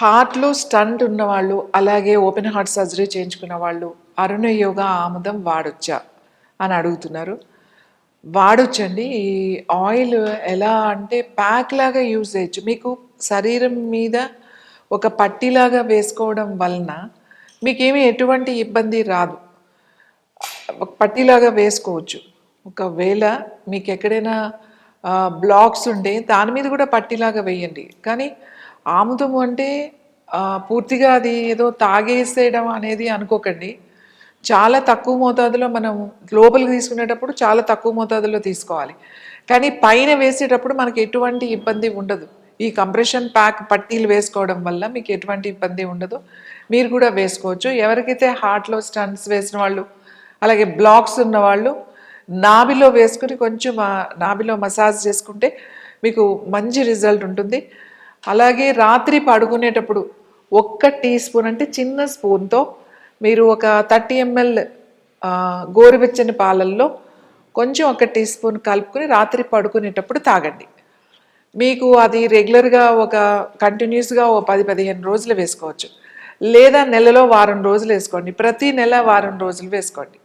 హార్ట్‌లో స్టంట్ ఉన్నవాళ్ళు, అలాగే ఓపెన్ హార్ట్ సర్జరీ చేయించుకున్న వాళ్ళు అరుణ యోగా ఆముదం వాడొచ్చా అని అడుగుతున్నారు. వాడొచ్చండి. ఈ ఆయిల్ ఎలా అంటే ప్యాక్ లాగా యూజ్ చేయొచ్చు. మీకు శరీరం మీద ఒక పట్టీలాగా వేసుకోవడం వలన మీకేమీ ఎటువంటి ఇబ్బంది రాదు. ఒక పట్టీలాగా వేసుకోవచ్చు. ఒకవేళ మీకెక్కడైనా బ్లాక్స్ ఉంటే దాని మీద కూడా పట్టీలాగా వేయండి. కానీ ఆముదము అంటే పూర్తిగా అది ఏదో తాగేసేయడం అనేది అనుకోకండి. చాలా తక్కువ మోతాదులో మనం లోపలికి తీసుకునేటప్పుడు చాలా తక్కువ మోతాదులో తీసుకోవాలి. కానీ పైన వేసేటప్పుడు మనకి ఎటువంటి ఇబ్బంది ఉండదు. ఈ కంప్రెషన్ ప్యాక్ పట్టీలు వేసుకోవడం వల్ల మీకు ఎటువంటి ఇబ్బంది ఉండదు. మీరు కూడా వేసుకోవచ్చు. ఎవరికైతే హార్ట్‌లో స్టంట్స్ వేసిన వాళ్ళు, అలాగే బ్లాక్స్ ఉన్నవాళ్ళు నాభిలో వేసుకుని కొంచెం నాభిలో మసాజ్ చేసుకుంటే మీకు మంచి రిజల్ట్ ఉంటుంది. అలాగే రాత్రి పడుకునేటప్పుడు ఒక్క టీ స్పూన్ అంటే చిన్న స్పూన్తో మీరు ఒక 30 ml గోరువెచ్చని పాలల్లో కొంచెం ఒక టీ స్పూన్ కలుపుకొని రాత్రి పడుకునేటప్పుడు తాగండి. మీకు అది రెగ్యులర్గా ఒక కంటిన్యూస్గా ఓ 10-15 రోజులు వేసుకోవచ్చు. లేదా నెలలో వారం రోజులు వేసుకోండి. ప్రతి నెల వారం రోజులు వేసుకోండి.